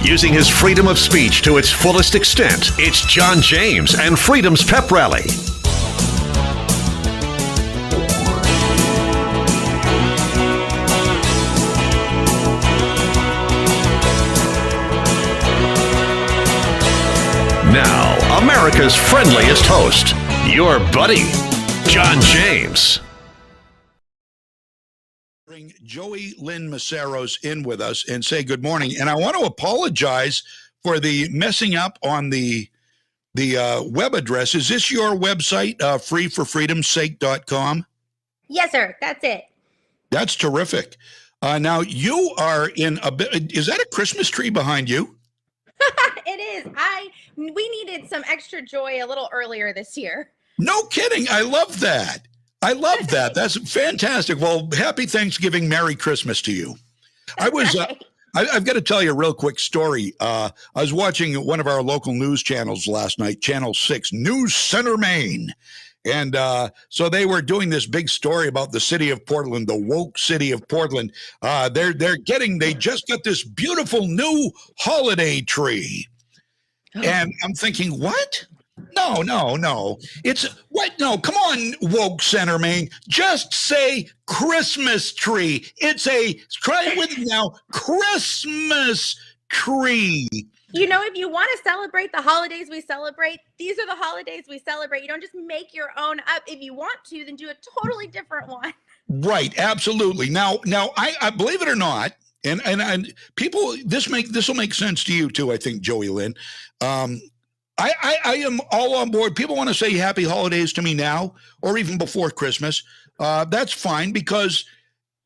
Using his freedom of speech to its fullest extent, it's John James and Freedom's Pep Rally. Now, America's friendliest host, your buddy, John James. Bring Joeylynn Mesaros in with us and say good morning. And I want to apologize for the messing up on the web address. Is this your website, freeforfreedomsake.com? Yes, sir. That's it. That's terrific. Now, you are in a bit. Is that a Christmas tree behind you? It is. We needed some extra joy a little earlier this year. No kidding. I love that. I love that. That's fantastic. Well, happy Thanksgiving. Merry Christmas to you. I was, I've got to tell you a real quick story. I was watching one of our local news channels last night, Channel 6, News Center, Maine. And so they were doing this big story about the city of Portland, the woke city of Portland. They just got this beautiful new holiday tree. And I'm thinking, what? No. It's what? No, come on, woke Center, Maine. Just say Christmas tree. Try it with me now, Christmas tree. You know, if you want to celebrate the holidays we celebrate, these are the holidays we celebrate. You don't just make your own up. If you want to, then do a totally different one. Right, absolutely. Now, I believe it or not, and people, this will make sense to you too. I think, Joeylynn. I am all on board. People want to say happy holidays to me now or even before Christmas. That's fine because,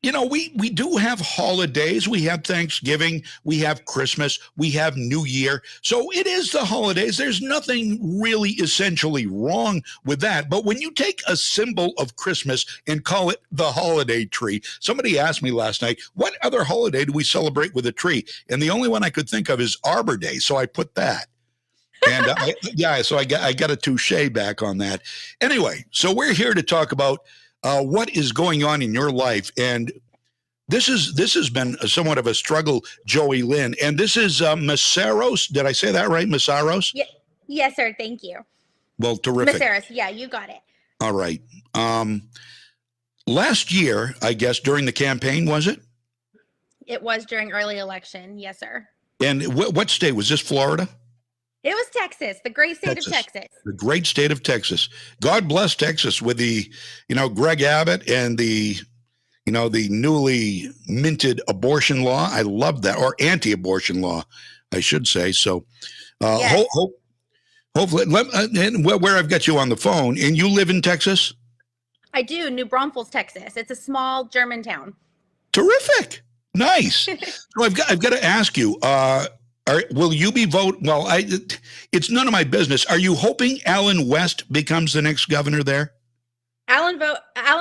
you know, we do have holidays. We have Thanksgiving. We have Christmas. We have New Year. So it is the holidays. There's nothing really essentially wrong with that. But when you take a symbol of Christmas and call it the holiday tree, somebody asked me last night, what other holiday do we celebrate with a tree? And the only one I could think of is Arbor Day. So I put that. And so I got a touche back on that. Anyway, so we're here to talk about what is going on in your life, and this has been somewhat of a struggle, Joeylynn. And this is Mesaros. Did I say that right, Mesaros? Yeah. Yes, sir. Thank you. Well, terrific. Mesaros. Yeah, you got it. All right. Last year, I guess during the campaign, was it? It was during early election. Yes, sir. And what state was this? Florida? It was Texas, the great state of Texas. The great state of Texas. God bless Texas with the, Greg Abbott and the newly minted abortion law. I love that, or anti-abortion law, I should say. So yes. Hopefully, and where I've got you on the phone, and you live in Texas? I do, New Braunfels, Texas. It's a small German town. Terrific. Nice. So I've got to ask you, will you be voting? Well, it's none of my business. Are you hoping Allen West becomes the next governor there? Allen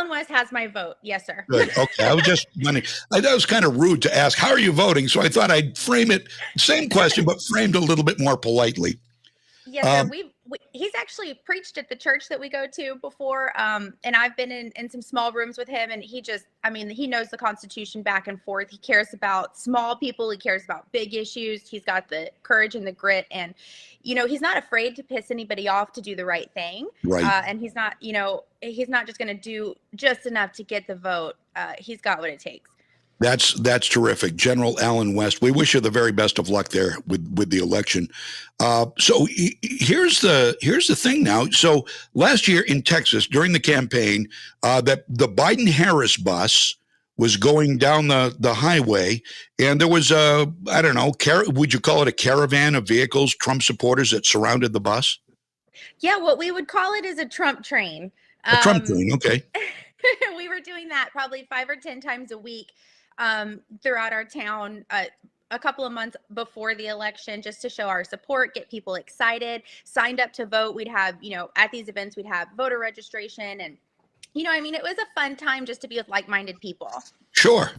West has my vote. Yes, sir. Good. Okay. I was just wondering. That was kind of rude to ask, how are you voting? So I thought I'd frame it, same question, but framed a little bit more politely. Yes, sir. He's actually preached at the church that we go to before. And I've been in some small rooms with him, and he knows the Constitution back and forth. He cares about small people. He cares about big issues. He's got the courage and the grit, and, he's not afraid to piss anybody off to do the right thing. Right. And he's not just going to do just enough to get the vote. He's got what it takes. That's terrific. General Allen West, we wish you the very best of luck there with the election. So here's the thing now. So last year in Texas during the campaign, that the Biden-Harris bus was going down the highway, and there was would you call it a caravan of vehicles, Trump supporters that surrounded the bus? Yeah, what we would call it is a Trump train. A Trump train, okay. We were doing that probably 5 or 10 times a week. Throughout our town a couple of months before the election, just to show our support, get people excited, signed up to vote. We'd have, at these events, we'd have voter registration, and, it was a fun time just to be with like-minded people. Sure.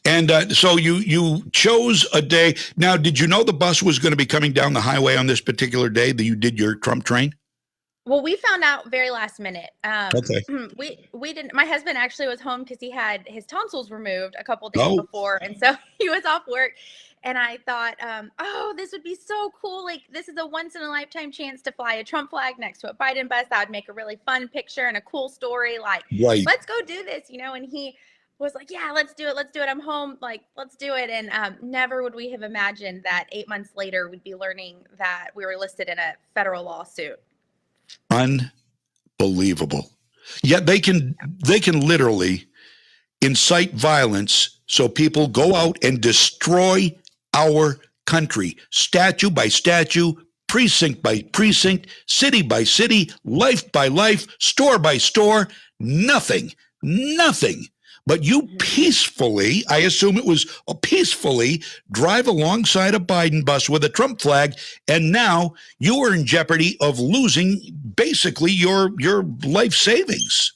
And so you chose a day. Now, did you know the bus was going to be coming down the highway on this particular day that you did your Trump train? Well, we found out very last minute. Okay. We didn't. My husband actually was home because he had his tonsils removed a couple days before, and so he was off work. And I thought, oh, this would be so cool. Like, this is a once in a lifetime chance to fly a Trump flag next to a Biden bus. That would make a really fun picture and a cool story. Like, Right. let's go do this, and he was like, yeah, let's do it. Let's do it. I'm home. Like, let's do it. And never would we have imagined that 8 months later, we'd be learning that we were listed in a federal lawsuit. Unbelievable. Yet they can literally incite violence so people go out and destroy our country, statue by statue, precinct by precinct, city by city, life by life, store by store, nothing. But you peacefully, I assume it was peacefully, drive alongside a Biden bus with a Trump flag, and now you are in jeopardy of losing basically your life savings.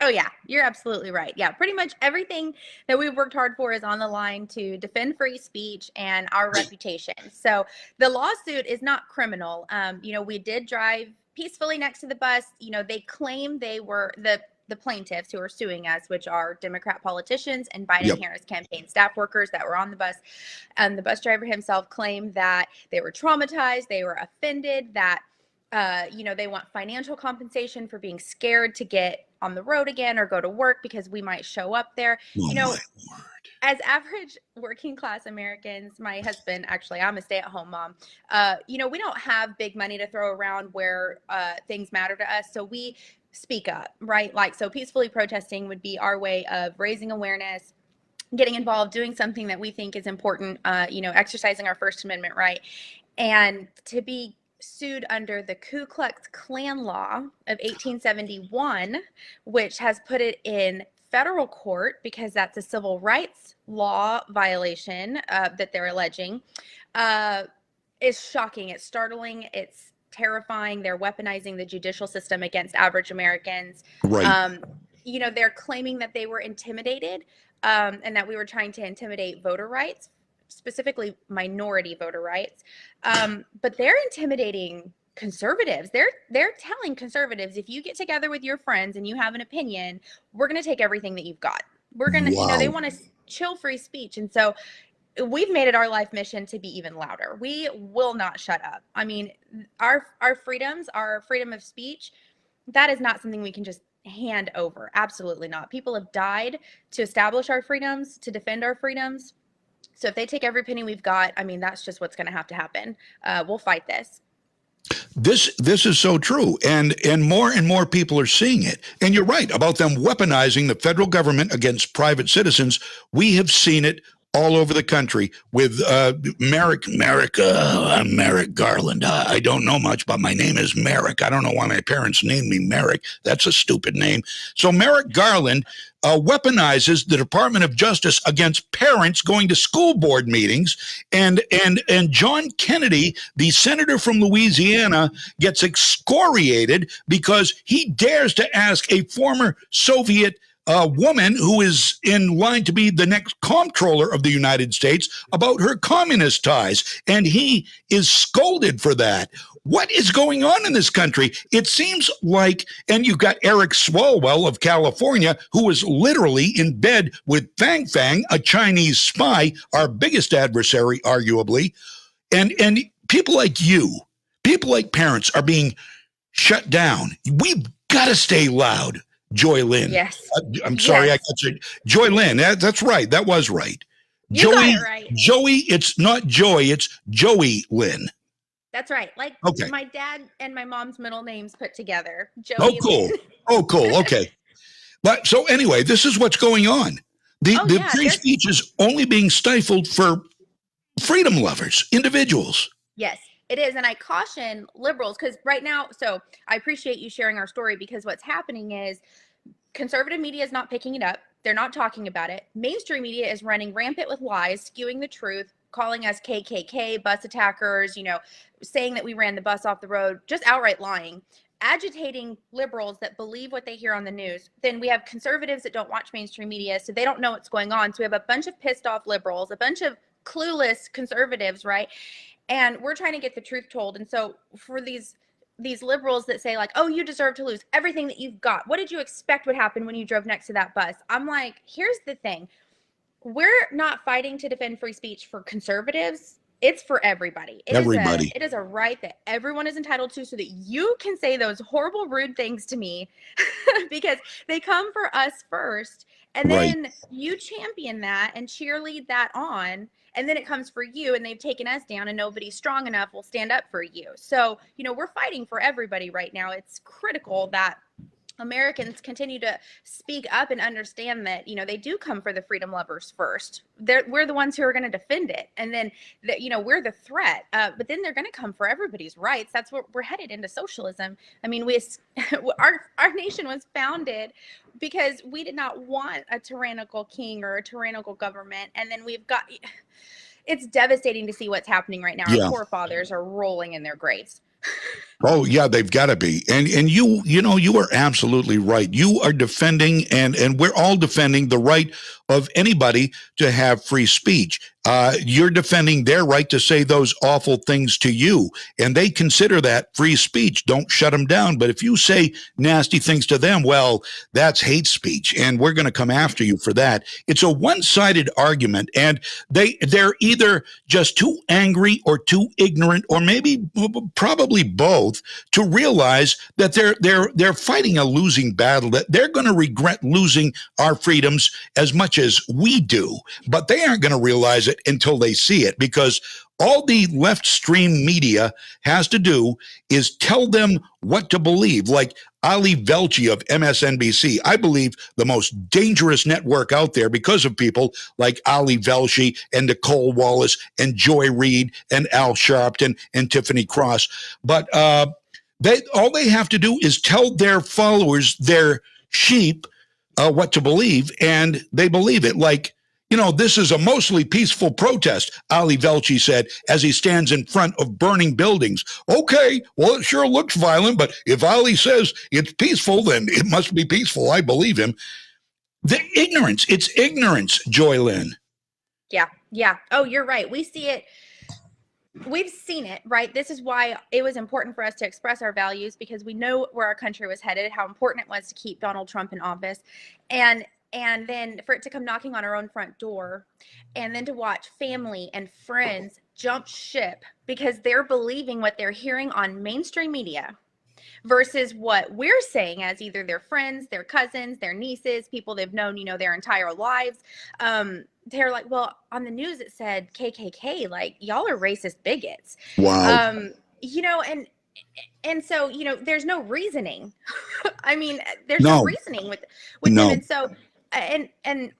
Oh, yeah, you're absolutely right. Yeah, pretty much everything that we've worked hard for is on the line to defend free speech and our reputation. So the lawsuit is not criminal. We did drive peacefully next to the bus. They claim they were the plaintiffs who are suing us, which are Democrat politicians and Biden-Harris campaign staff workers that were on the bus. And the bus driver himself claimed that they were traumatized, they were offended, that they want financial compensation for being scared to get on the road again or go to work because we might show up there. Oh, my word. As average working class Americans, my husband, actually, I'm a stay-at-home mom. We don't have big money to throw around where things matter to us. So we speak up, right? Like, so peacefully protesting would be our way of raising awareness, getting involved, doing something that we think is important, exercising our First Amendment right. And to be sued under the Ku Klux Klan law of 1871, which has put it in federal court because that's a civil rights law violation that they're alleging, is shocking. It's startling. It's terrifying. They're weaponizing the judicial system against average Americans. Right. They're claiming that they were intimidated and that we were trying to intimidate voter rights, specifically minority voter rights. But they're intimidating conservatives. They're telling conservatives, if you get together with your friends and you have an opinion, we're going to take everything that you've got. We're going to, they want to chill free speech. And so we've made it our life mission to be even louder. We will not shut up. I mean, our freedoms, our freedom of speech, that is not something we can just hand over. Absolutely not. People have died to establish our freedoms, to defend our freedoms. So if they take every penny we've got, I mean, that's just what's going to have to happen. We'll fight this. This is so true, and more people are seeing it. And you're right about them weaponizing the federal government against private citizens. We have seen it all over the country with Merrick. I'm Merrick Garland. I don't know much, but my name is Merrick. I don't know why my parents named me Merrick. That's a stupid name. So Merrick Garland weaponizes the Department of Justice against parents going to school board meetings, and John Kennedy, the senator from Louisiana, gets excoriated because he dares to ask a former Soviet woman who is in line to be the next comptroller of the United States about her communist ties, and he is scolded for that. What is going on in this country? It seems like, and you've got Eric Swalwell of California, who was literally in bed with Fang Fang, a Chinese spy, our biggest adversary, arguably, and people like you, people like parents are being shut down. We've got to stay loud. Joeylynn. Yes. I'm sorry, yes. I got you. Joeylynn. That's right. That was right. You got it right. Joey. It's not Joy. It's Joeylynn. That's right. Like my dad and my mom's middle names put together. Oh, cool. Oh, cool. Okay. But so anyway, this is what's going on. The free speech is only being stifled for freedom lovers, individuals. Yes. It is. And I caution liberals because right now, so I appreciate you sharing our story because what's happening is conservative media is not picking it up. They're not talking about it. Mainstream media is running rampant with lies, skewing the truth, calling us KKK, bus attackers, saying that we ran the bus off the road, just outright lying, agitating liberals that believe what they hear on the news. Then we have conservatives that don't watch mainstream media, so they don't know what's going on. So we have a bunch of pissed off liberals, a bunch of clueless conservatives, right? And we're trying to get the truth told. And so for these liberals that say like, oh, you deserve to lose everything that you've got. What did you expect would happen when you drove next to that bus? I'm like, here's the thing. we're not fighting to defend free speech for conservatives. It's for everybody. Everybody. It is a right that everyone is entitled to, so that you can say those horrible, rude things to me because they come for us first. And Right. then you champion that and cheerlead that on. And then it comes for you, and they've taken us down, and nobody's strong enough will stand up for you. So, we're fighting for everybody right now. It's critical that Americans continue to speak up and understand that, they do come for the freedom lovers first. We're the ones who are going to defend it. And then, we're the threat. But then they're going to come for everybody's rights. That's what we're headed into socialism. I mean, our nation was founded because we did not want a tyrannical king or a tyrannical government. And then it's devastating to see what's happening right now. Yeah. Our forefathers are rolling in their graves. Oh yeah, they've got to be. And you are absolutely right. You are defending, and we're all defending the right of anybody to have free speech. You're defending their right to say those awful things to you, and they consider that free speech. Don't shut them down. But if you say nasty things to them, well, that's hate speech, and we're going to come after you for that. It's a one-sided argument, and they're either just too angry or too ignorant, or maybe probably both, to realize that they're fighting a losing battle, that they're going to regret losing our freedoms as much as we do, but they aren't going to realize it until they see it, because all the left stream media has to do is tell them what to believe. Like Ali Velshi of MSNBC, I believe the most dangerous network out there because of people like Ali Velshi and Nicole Wallace and Joy Reid and Al Sharpton and Tiffany Cross. But all they have to do is tell their followers, their sheep, what to believe, and they believe it. Like, this is a mostly peaceful protest, Ali Velshi said as he stands in front of burning buildings. Okay, well, it sure looks violent, but if Ali says it's peaceful, then it must be peaceful. I believe him. It's ignorance, Joeylynn. Yeah. Oh, you're right. We see it. We've seen it, right? This is why it was important for us to express our values, because we know where our country was headed, how important it was to keep Donald Trump in office. And then for it to come knocking on our own front door, and then to watch family and friends jump ship because they're believing what they're hearing on mainstream media versus what we're saying as either their friends, their cousins, their nieces, people they've known, their entire lives. They're like, well, on the news it said KKK, like, y'all are racist bigots. Wow. And so, there's no reasoning. I mean, there's no reasoning with them. And so, and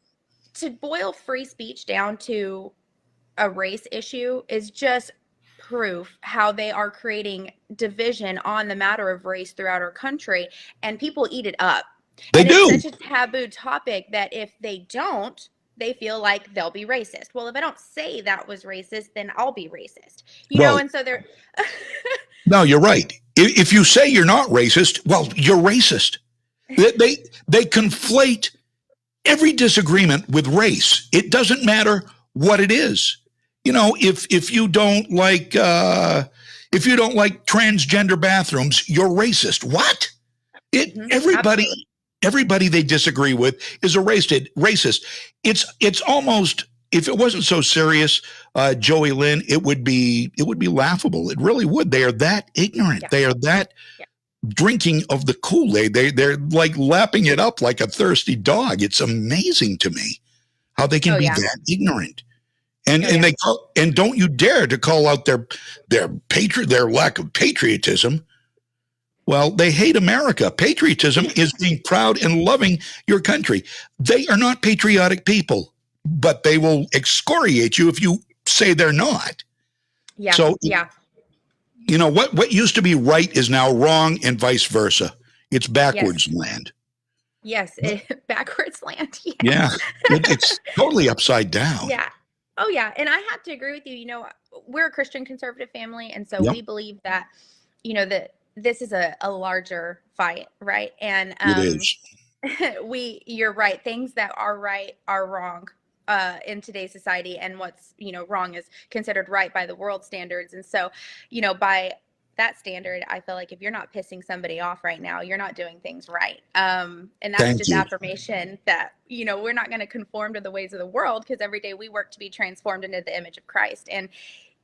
to boil free speech down to a race issue is just proof how they are creating division on the matter of race throughout our country, and people eat it up. They do. It's such a taboo topic that if they don't, they feel like they'll be racist. Well, if I don't say that was racist, then I'll be racist. And so they're No, you're right. If you say you're not racist, well, you're racist. They conflate every disagreement with race. It doesn't matter what it is. If you don't like transgender bathrooms, you're racist. What? Everybody they disagree with is a racist. It's almost, if it wasn't so serious, Joeylynn, it would be laughable. It really would. They are that ignorant. Yeah. They are that drinking of the Kool-Aid. They're like lapping it up like a thirsty dog. It's amazing to me how they can be that ignorant. And don't you dare to call out their lack of patriotism. Well, they hate America. Patriotism is being proud and loving your country. They are not patriotic people, but they will excoriate you if you say they're not. Yeah. So, what used to be right is now wrong, and vice versa. It's backwards land. Yes, backwards land. Yeah, it's totally upside down. Yeah. Oh, yeah. And I have to agree with you. We're a Christian conservative family, and so we believe that, that this is a larger fight, right? And it is. You're right. Things that are right are wrong in today's society, and what's wrong is considered right by the world standards. And so, that standard, I feel like if you're not pissing somebody off right now, you're not doing things right. And that's Thank just you. affirmation that, we're not going to conform to the ways of the world, because every day we work to be transformed into the image of Christ. And,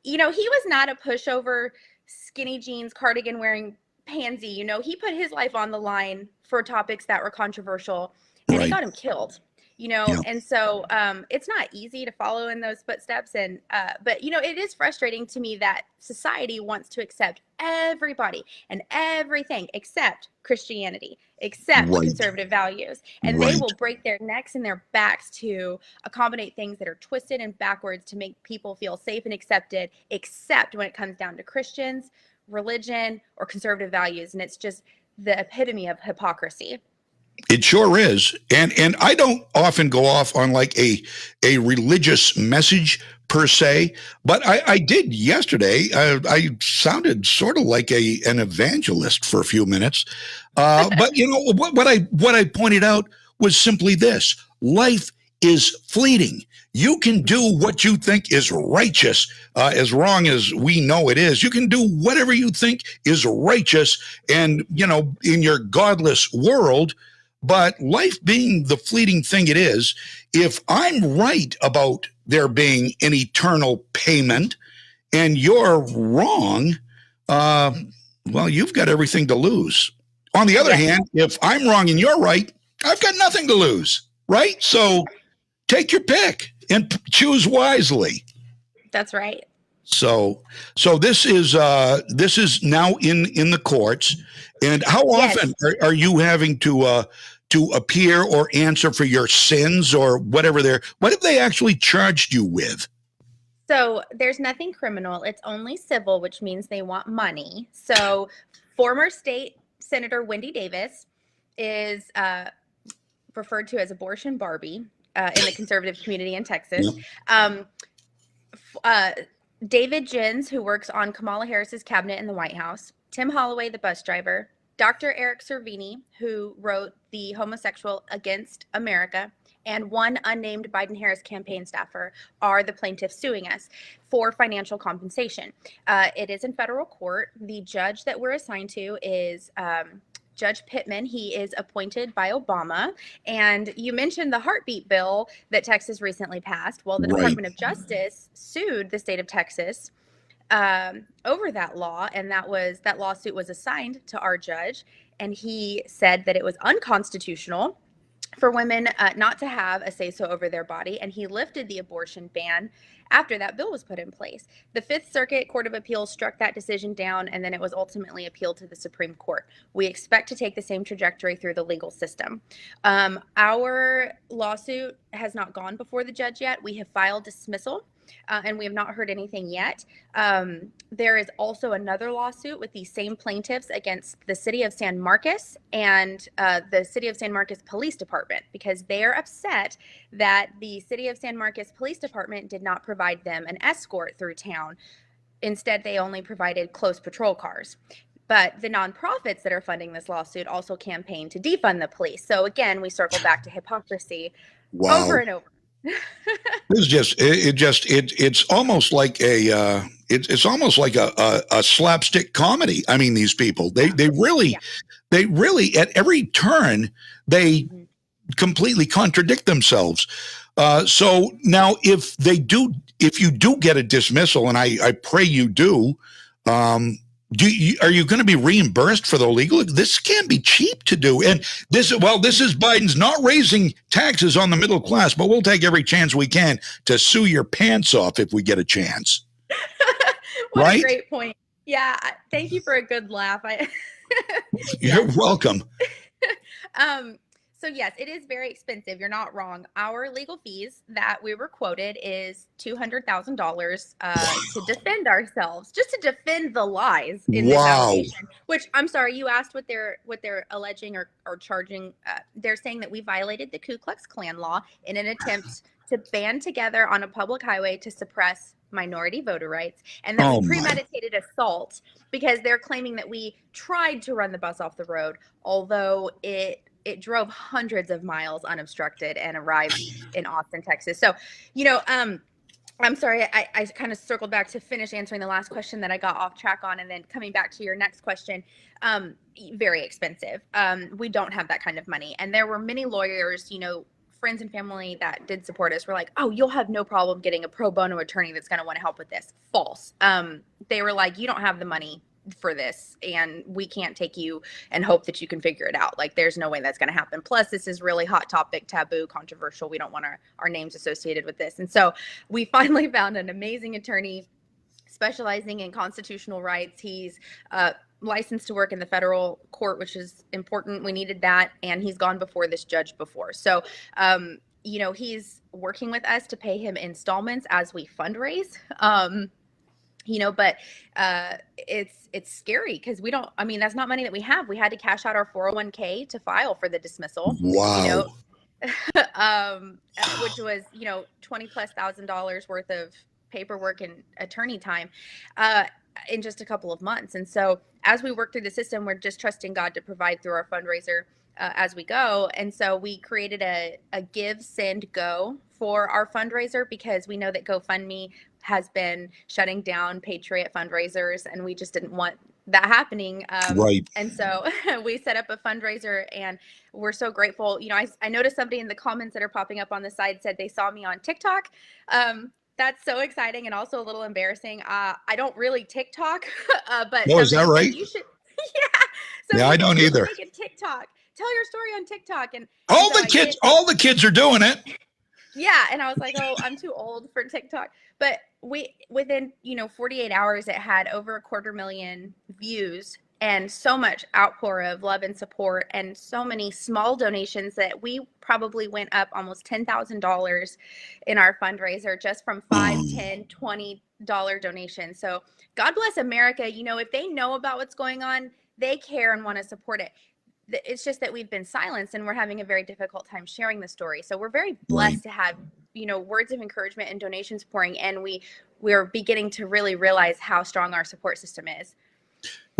he was not a pushover, skinny jeans, cardigan wearing pansy. He put his life on the line for topics that were controversial, and it Right. got him killed. Yeah. And so it's not easy to follow in those footsteps. And but it is frustrating to me that society wants to accept everybody and everything except Christianity, except Right. conservative values, and they Right. will break their necks and their backs to accommodate things that are twisted and backwards to make people feel safe and accepted, except when it comes down to Christians, religion, or conservative values. And it's just the epitome of hypocrisy. It sure is. And I don't often go off on like a religious message per se, but I did yesterday. I sounded sort of like an evangelist for a few minutes. But what I pointed out was simply this: life is fleeting. You can do what you think is righteous, as wrong as we know it is. You can do whatever you think is righteous, and in your godless world. But life being the fleeting thing it is, if I'm right about there being an eternal payment and you're wrong, well, you've got everything to lose. On the other hand, if I'm wrong and you're right, I've got nothing to lose, right? So take your pick and choose wisely. That's right. So this is now in the courts. And how often are you having to appear or answer for your sins or whatever what have they actually charged you with? So there's nothing criminal. It's only civil, which means they want money. So former state Senator Wendy Davis is referred to as Abortion Barbie in the conservative community in Texas. David Jens, who works on Kamala Harris's cabinet in the White House, Tim Holloway, the bus driver, Dr. Eric Cervini, who wrote The Homosexual Against America, and one unnamed Biden-Harris campaign staffer are the plaintiffs suing us for financial compensation. It is in federal court. The judge that we're assigned to is Judge Pittman. He is appointed by Obama. And you mentioned the heartbeat bill that Texas recently passed. Well, the Department of Justice sued the state of Texas over that law, and that lawsuit was assigned to our judge, and he said that it was unconstitutional for women not to have a say-so over their body, and he lifted the abortion ban after that bill was put in place. The Fifth Circuit Court of Appeals struck that decision down, and then it was ultimately appealed to the Supreme Court. We expect to take the same trajectory through the legal system. Our lawsuit has not gone before the judge yet. We have filed dismissal. And we have not heard anything yet. There is also another lawsuit with the same plaintiffs against the city of San Marcos and the city of San Marcos Police Department, because they are upset that the city of San Marcos Police Department did not provide them an escort through town. Instead, they only provided close patrol cars. But the nonprofits that are funding this lawsuit also campaign to defund the police. So again, we circle back to hypocrisy over and over. It's almost like it's almost like a slapstick comedy. I mean, these people, they really at every turn, they completely contradict themselves. So now if you do get a dismissal, and I pray you do, are you going to be reimbursed for the legal? This can't be cheap to do. And this is Biden's not raising taxes on the middle class, but we'll take every chance we can to sue your pants off if we get a chance. What a great point. Yeah. Thank you for a good laugh. You're welcome. So yes, it is very expensive. You're not wrong. Our legal fees that we were quoted is $200,000 to defend ourselves, just to defend the lies in this allegation. Which, I'm sorry, you asked what they're alleging or charging. They're saying that we violated the Ku Klux Klan law in an attempt to band together on a public highway to suppress minority voter rights, and that we premeditated assault, because they're claiming that we tried to run the bus off the road, although it drove hundreds of miles unobstructed and arrived in Austin, Texas. So, I'm sorry, I kind of circled back to finish answering the last question that I got off track on, and then coming back to your next question. Very expensive. We don't have that kind of money. And there were many lawyers, friends and family that did support us were like, oh, you'll have no problem getting a pro bono attorney that's going to want to help with this. False. They were like, you don't have the money for this, and we can't take you and hope that you can figure it out. Like, there's no way that's going to happen. Plus, this is really hot topic, taboo, controversial. We don't want our names associated with this. And so we finally found an amazing attorney specializing in constitutional rights. He's licensed to work in the federal court, which is important. We needed that. And he's gone before this judge before. So, he's working with us to pay him installments as we fundraise. But it's scary because that's not money that we have. We had to cash out our 401k to file for the dismissal. Wow. Which was, $20,000+ worth of paperwork and attorney time in just a couple of months. And so as we work through the system, we're just trusting God to provide through our fundraiser as we go. And so we created a Give, Send, Go for our fundraiser, because we know that GoFundMe has been shutting down Patriot fundraisers, and we just didn't want that happening. Right. And so we set up a fundraiser, and we're so grateful. I noticed somebody in the comments that are popping up on the side said they saw me on TikTok. That's so exciting and also a little embarrassing. I don't really TikTok, but is that right? You should, yeah. So yeah, I don't either. Make a TikTok. Tell your story on TikTok, and all the kids are doing it. Yeah, and I was like, oh, I'm too old for TikTok. But within 48 hours, it had over 250,000 views and so much outpour of love and support, and so many small donations that we probably went up almost $10,000 in our fundraiser just from $5, $10, $20 donations. So God bless America. If they know about what's going on, they care and want to support it. It's just that we've been silenced, and we're having a very difficult time sharing the story. So we're very blessed to have, words of encouragement and donations pouring, and we're beginning to really realize how strong our support system is.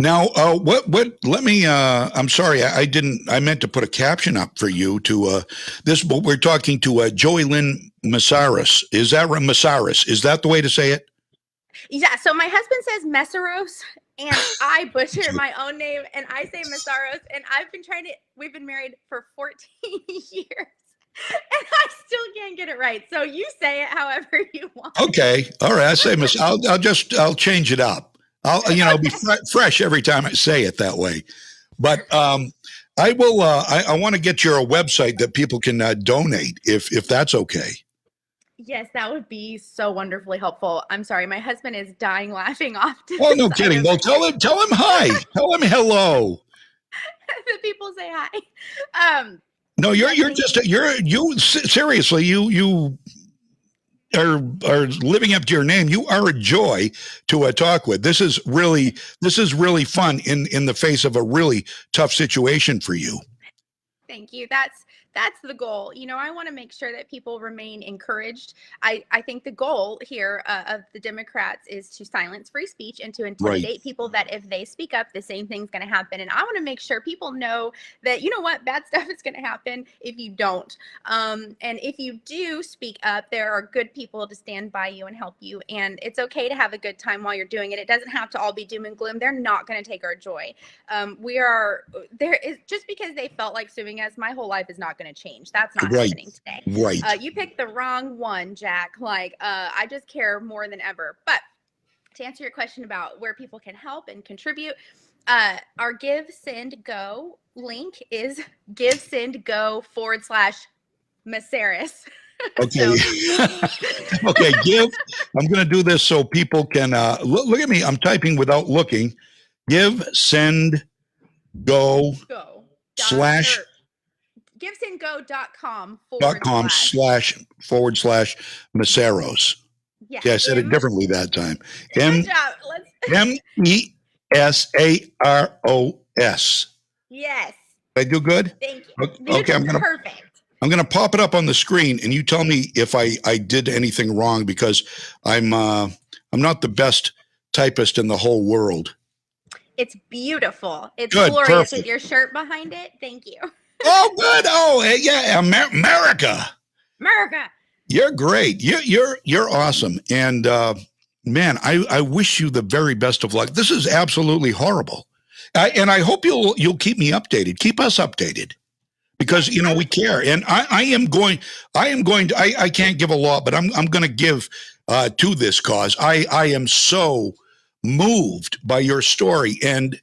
Now, let me, I'm sorry, I meant to put a caption up for you to this, but we're talking to Joeylynn Mesaros. Is that Mesaros? Is that the way to say it? Yeah. So my husband says Mesaros, and I butcher my own name, and I say Mesaros, and we've been married for 14 years, and I still can't get it right. So you say it however you want. Okay. All right. I say I'll change it up. I'll be fresh every time I say it that way. But I will, I want to get your website that people can donate if that's okay. Yes, that would be so wonderfully helpful. I'm sorry, my husband is dying laughing often. Oh, no kidding. Well, tell him hi. Tell him hello. The people say hi. No, seriously, you are living up to your name. You are a joy to talk with. This is really fun in the face of a really tough situation for you. Thank you. That's the goal. I want to make sure that people remain encouraged. I think the goal here of the Democrats is to silence free speech and to intimidate people that if they speak up, the same thing's going to happen. And I want to make sure people know that, bad stuff is going to happen if you don't. And if you do speak up, there are good people to stand by you and help you. And it's okay to have a good time while you're doing it. It doesn't have to all be doom and gloom. They're not going to take our joy. Just because they felt like suing us, my whole life is not going to change. That's not happening today. Right. You picked the wrong one, Jack. I just care more than ever. But to answer your question about where people can help and contribute, our Give, Send, Go link is givesendgo/Mesaros. Okay. Okay. I'm going to do this so people can look at me. I'm typing without looking. Give, send, go. givesendgo.com //Mesaros. Yeah, I said it differently that time. Mesaros. Yes. Did I do good? Thank you. Okay, Perfect. I'm going to pop it up on the screen, and you tell me if I did anything wrong, because I'm not the best typist in the whole world. It's beautiful. It's good, glorious perfect. With your shirt behind it. Thank you. Oh, good. Oh, yeah, America. You're great. You're awesome. And man, I wish you the very best of luck. This is absolutely horrible. And I hope you'll keep me updated. Keep us updated because we care. And I can't give a lot, but I'm going to give to this cause. I am so moved by your story and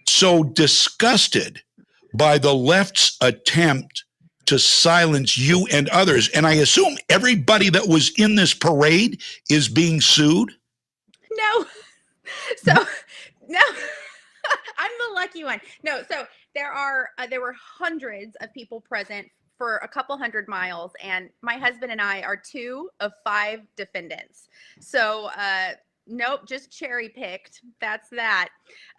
so disgusted by the left's attempt to silence you and others. And I assume everybody that was in this parade is being sued? No. So, no. I'm the lucky one. No, so there were hundreds of people present for a couple hundred miles, and my husband and I are 2 of 5 defendants. So, nope, just cherry picked. That's that.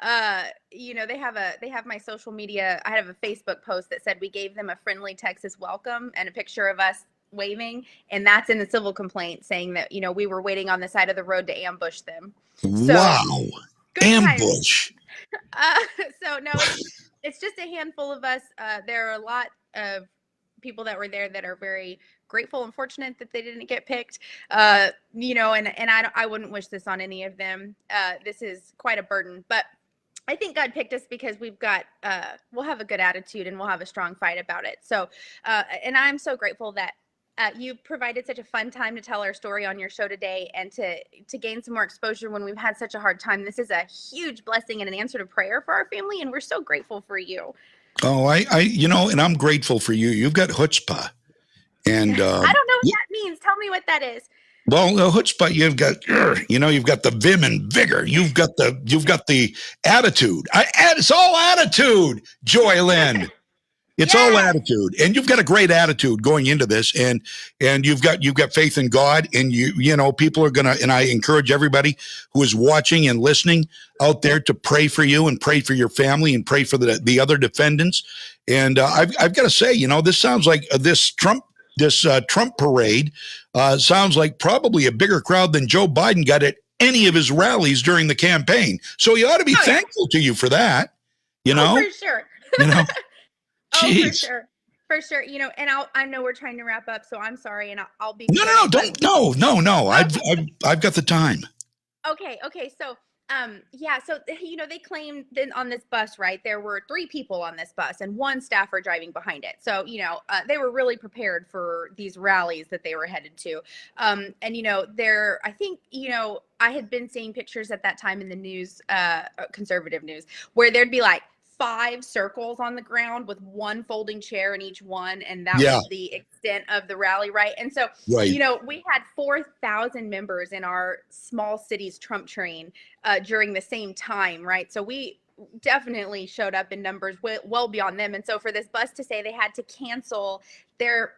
They have my social media. I have a Facebook post that said we gave them a friendly Texas welcome and a picture of us waving, and that's in the civil complaint saying that we were waiting on the side of the road to ambush them. So, wow, ambush. So no, it's just a handful of us. There are a lot of people that were there that are very grateful and fortunate that they didn't get picked. And I wouldn't wish this on any of them. This is quite a burden, but I think God picked us because we'll have a good attitude and we'll have a strong fight about it. So, and I'm so grateful that you provided such a fun time to tell our story on your show today and to gain some more exposure when we've had such a hard time. This is a huge blessing and an answer to prayer for our family, and we're so grateful for you. Oh, and I'm grateful for you. You've got chutzpah. And I don't know what that means. Tell me what that is. Well, chutzpah, you've got the vim and vigor. You've got the attitude. It's all attitude, Joeylynn. It's all attitude, and you've got a great attitude going into this, and you've got faith in God, and people are gonna. And I encourage everybody who is watching and listening out there to pray for you and pray for your family and pray for the other defendants. And I've got to say, this sounds like this Trump parade sounds like probably a bigger crowd than Joe Biden got at any of his rallies during the campaign. So he ought to be thankful to you for that. For sure. Jeez. For sure. And I know we're trying to wrap up, so I'm sorry, and I'll be. No. I've got the time. Okay. So, so they claimed that on this bus, right? There were 3 people on this bus and 1 staffer driving behind it. So, they were really prepared for these rallies that they were headed to. I think, I had been seeing pictures at that time in the news, conservative news, where there'd be like 5 circles on the ground with 1 folding chair in each one, and that was the extent of the rally, right? And so, we had 4,000 members in our small city's Trump train during the same time, right? So we definitely showed up in numbers well beyond them. And so for this bus to say they had to cancel their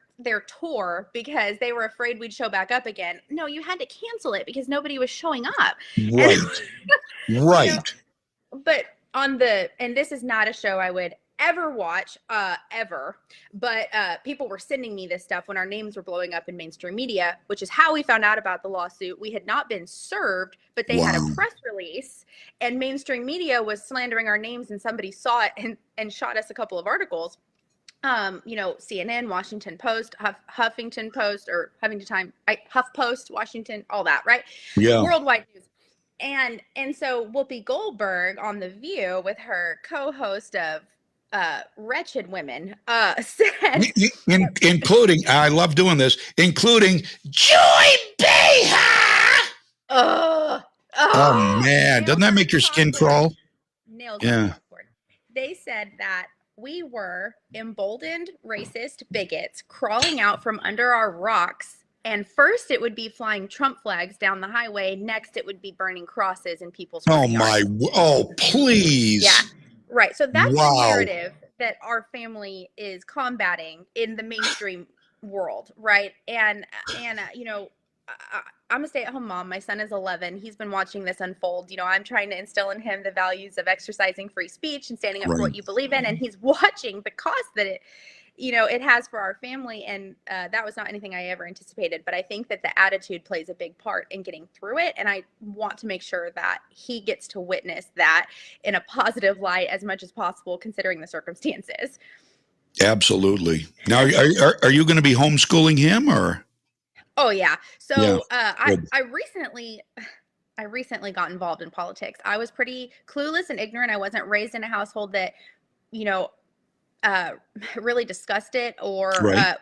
tour because they were afraid we'd show back up again. No, you had to cancel it because nobody was showing up. Right. Right. But and this is not a show I would ever watch, ever, but people were sending me this stuff when our names were blowing up in mainstream media, which is how we found out about the lawsuit. We had not been served, but they had a press release, and mainstream media was slandering our names, and somebody saw it and shot us a couple of articles. CNN, Washington Post, Huffington Post, or HuffPost, Washington, all that, right? Yeah. Worldwide news. And so Whoopi Goldberg on The View with her co-host of Wretched Women said, including, I love doing this, including Joy Behar. Oh man, doesn't that make your skin crawl? Nails. Yeah. They said that we were emboldened racist bigots crawling out from under our rocks. And first it would be flying Trump flags down the highway. Next it would be burning crosses in people's yards. Please. Yeah. Right. So that's the narrative that our family is combating in the mainstream world. Right. And I'm a stay-at-home mom. My son is 11. He's been watching this unfold. I'm trying to instill in him the values of exercising free speech and standing up for what you believe in. And he's watching the cost that it has for our family. And that was not anything I ever anticipated. But I think that the attitude plays a big part in getting through it. And I want to make sure that he gets to witness that in a positive light as much as possible, considering the circumstances. Absolutely. Now, are you going to be homeschooling him or? Oh yeah. Yeah. So Good. I recently got involved in politics. I was pretty clueless and ignorant. I wasn't raised in a household that, you know, uh, really discussed it or, Right.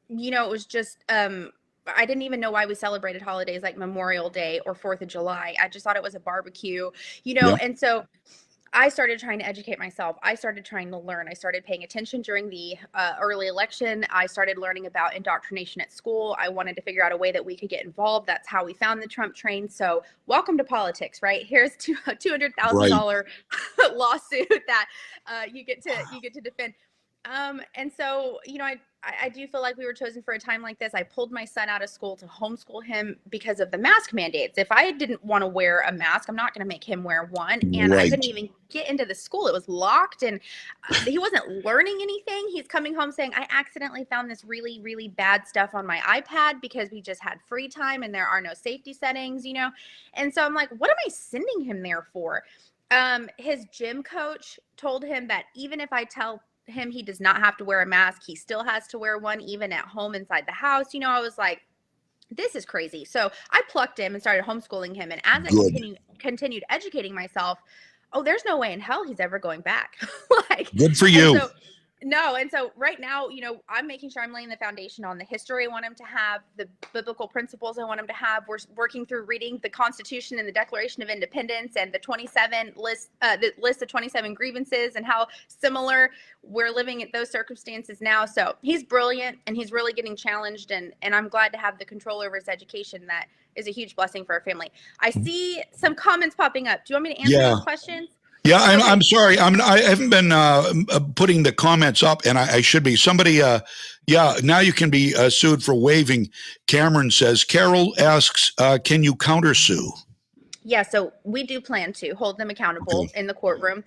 it was just, I didn't even know why we celebrated holidays like Memorial Day or 4th of July. I just thought it was a barbecue, Yeah. and so I started trying to educate myself. I started trying to learn. I started paying attention during the early election. I started learning about indoctrination at school. I wanted to figure out a way that we could get involved. That's how we found the Trump train. So, welcome to politics, right? Here's a Right. $200,000 lawsuit that you get to defend. And so, I do feel like we were chosen for a time like this. I pulled my son out of school to homeschool him because of the mask mandates. If I didn't want to wear a mask, I'm not going to make him wear one. And I couldn't Right. even get into the school. It was locked and he wasn't learning anything. He's coming home saying, I accidentally found this really, really bad stuff on my iPad because we just had free time and there are no safety settings. And so I'm like, what am I sending him there for? His gym coach told him that even if I tell him he does not have to wear a mask, he still has to wear one even at home inside the house. I was like, this is crazy. So I plucked him and started homeschooling him. And as I Good. continued educating myself, oh, there's no way in hell he's ever going back. Good for And you. so no. And so right now, I'm making sure I'm laying the foundation on the history I want him to have, the biblical principles I want him to have. We're working through reading the Constitution and the Declaration of Independence and the list of 27 grievances and how similar we're living at those circumstances now. So he's brilliant and he's really getting challenged. And I'm glad to have the control over his education. That is a huge blessing for our family. I see some comments popping up. Do you want me to answer Yeah. those questions? Yeah, Okay. I'm sorry. I haven't been putting the comments up, and I should be. Somebody, yeah, now you can be sued for waiving. Cameron says, Carol asks, can you countersue? Yeah, so we do plan to hold them accountable Okay. in the courtroom.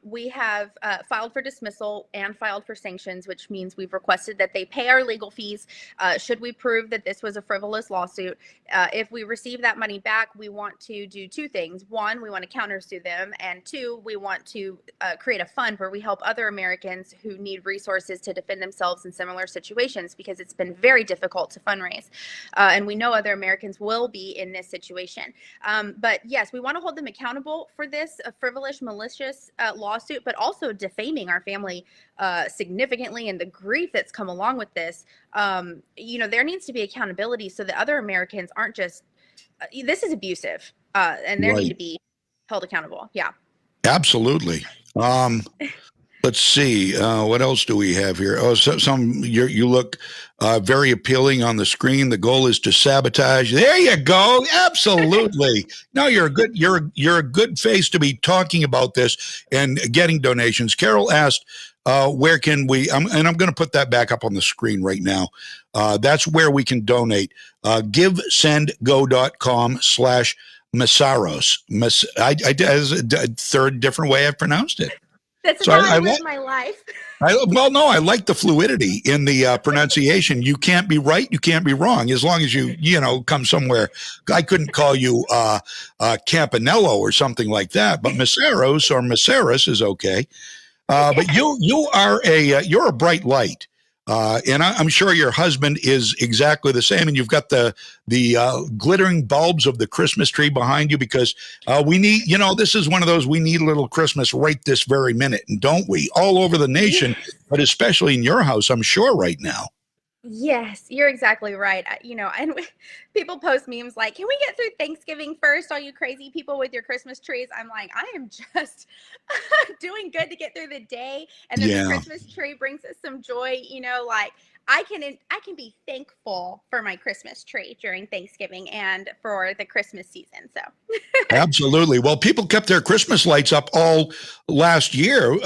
We have filed for dismissal and filed for sanctions, which means we've requested that they pay our legal fees should we prove that this was a frivolous lawsuit. If we receive that money back, we want to do two things. One, we want to countersue them. And two, we want to create a fund where we help other Americans who need resources to defend themselves in similar situations because it's been very difficult to fundraise. And we know other Americans will be in this situation. But yes, we want to hold them accountable for this frivolous, malicious lawsuit, but also defaming our family significantly and the grief that's come along with this. There needs to be accountability so that other Americans aren't just, this is abusive and they need to Right. be held accountable. Yeah. Absolutely. Let's see. What else do we have here? Oh, you look very appealing on the screen. The goal is to sabotage. There you go. Absolutely. No, you're a good face to be talking about this and getting donations. Carol asked, where can we? And I'm going to put that back up on the screen right now. That's where we can donate. GiveSendGo.com/Mesaros. As a third different way I've pronounced it. That's So how I live my life. no, I like the fluidity in the pronunciation. You can't be right, you can't be wrong, as long as you come somewhere. I couldn't call you Campanello or something like that, but Mesaros or Mesaros is okay. But you're a bright light. And I'm sure your husband is exactly the same. And you've got the glittering bulbs of the Christmas tree behind you because we need, this is one of those, we need a little Christmas right this very minute. And don't we? All over the nation, but especially in your house, I'm sure right now. Yes, you're exactly right. And people post memes like, can we get through Thanksgiving first? All you crazy people with your Christmas trees. I'm like, I am just doing good to get through the day. And then the Christmas tree brings us some joy, like I can be thankful for my Christmas tree during Thanksgiving and for the Christmas season. So Absolutely. Well, people kept their Christmas lights up all last year,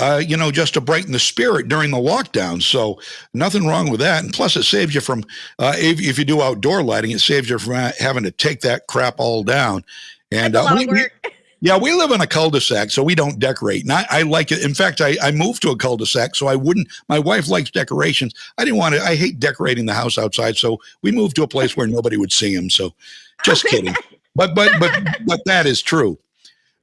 just to brighten the spirit during the lockdown. So nothing wrong with that. And plus, it saves you from, if you do outdoor lighting, it saves you from having to take that crap all down. And that's a lot of work. we live in a cul-de-sac, so we don't decorate. And I like it. In fact, I moved to a cul-de-sac, so I wouldn't. My wife likes decorations. I hate decorating the house outside, so we moved to a place where nobody would see them. So just kidding. But that is true.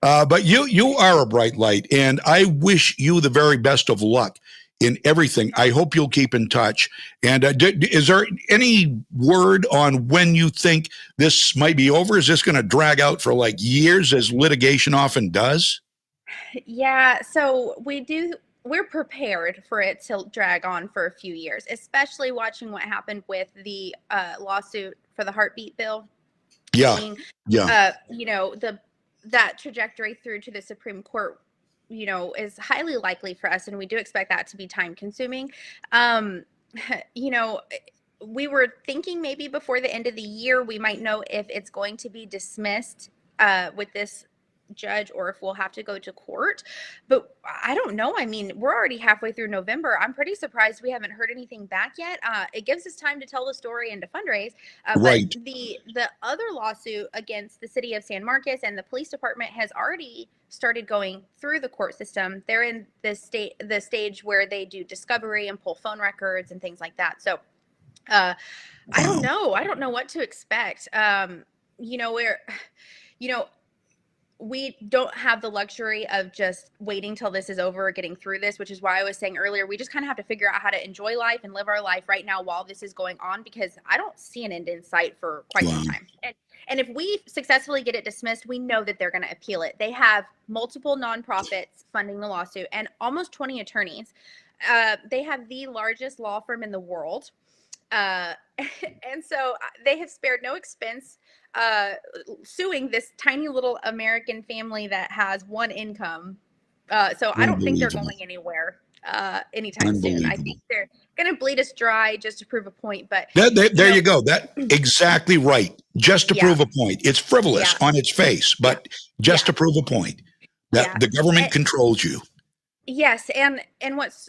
But you are a bright light, and I wish you the very best of luck in everything. I hope you'll keep in touch. And is there any word on when you think this might be over? Is this going to drag out for like years, as litigation often does? Yeah, so we're prepared for it to drag on for a few years, especially watching what happened with the lawsuit for the heartbeat bill. Yeah. Being, Yeah. that trajectory through to the Supreme Court, is highly likely for us, and we do expect that to be time consuming. You know, we were thinking maybe before the end of the year we might know if it's going to be dismissed with this judge or if we'll have to go to court, but I don't know. I mean, we're already halfway through November. I'm pretty surprised we haven't heard anything back yet. It gives us time to tell the story and to fundraise, Right. but the other lawsuit against the city of San Marcos and the police department has already started going through the court system. They're in the stage where they do discovery and pull phone records and things like that. So I don't know what to expect. Where we don't have the luxury of just waiting till this is over or getting through this, which is why I was saying earlier, we just kind of have to figure out how to enjoy life and live our life right now while this is going on, because I don't see an end in sight for quite some time. And if we successfully get it dismissed, we know that they're going to appeal it. They have multiple nonprofits funding the lawsuit and almost 20 attorneys. They have the largest law firm in the world. And so they have spared no expense suing this tiny little American family that has one income. So I don't think they're going anywhere anytime soon. I think they're going to bleed us dry just to prove a point. But there you go. That exactly right. Just to prove a point. It's frivolous on its face, but just to prove a point that the government controls you. Yes, and what's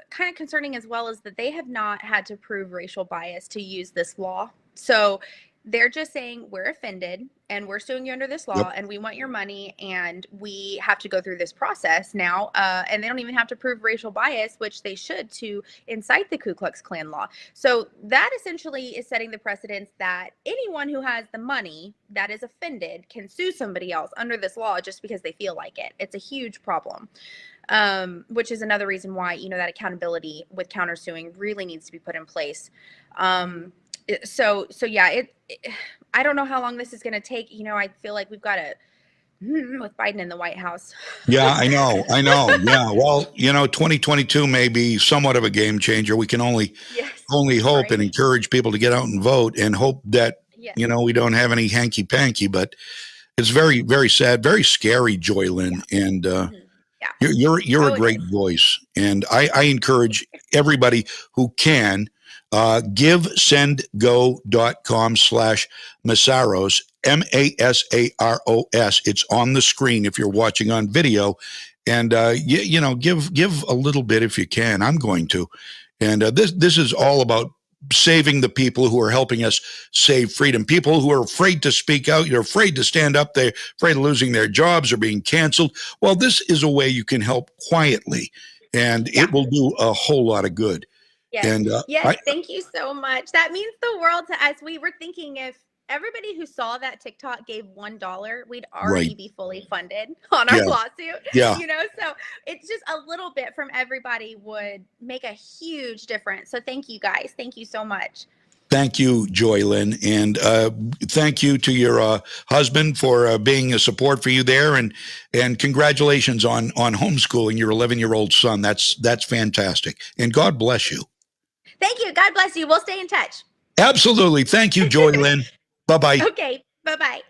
kind of concerning as well is that they have not had to prove racial bias to use this law. So they're just saying, we're offended and we're suing you under this law and we want your money and we have to go through this process now. And they don't even have to prove racial bias, which they should, to incite the Ku Klux Klan law. So that essentially is setting the precedence that anyone who has the money that is offended can sue somebody else under this law just because they feel like it. It's a huge problem. Which is another reason why, that accountability with countersuing really needs to be put in place. So yeah, I don't know how long this is going to take. I feel like we've got to, with Biden in the White House. Yeah, I know. Yeah. Well, 2022 may be somewhat of a game changer. We can only hope and encourage people to get out and vote and hope that, we don't have any hanky panky, but it's very, very sad, very scary, Joeylynn. And, you're a great voice, and I encourage everybody who can givesendgo.com/Mesaros, Masaros. It's on the screen if you're watching on video, and give a little bit if you can. I'm going to, and this is all about saving the people who are helping us save freedom. People who are afraid to speak out, you're afraid to stand up, they're afraid of losing their jobs or being canceled. Well, this is a way you can help quietly, and it will do a whole lot of good. Yes. And thank you so much. That means the world to us. We were thinking if everybody who saw that TikTok gave $1, we'd already be fully funded on our lawsuit. Yeah. So it's just a little bit from everybody would make a huge difference. So thank you guys. Thank you so much. Thank you, Joeylynn, and thank you to your husband for being a support for you there, and congratulations on homeschooling your 11-year-old son. That's fantastic, and God bless you. Thank you. God bless you. We'll stay in touch. Absolutely. Thank you, Joeylynn. Bye-bye. Okay. Bye-bye.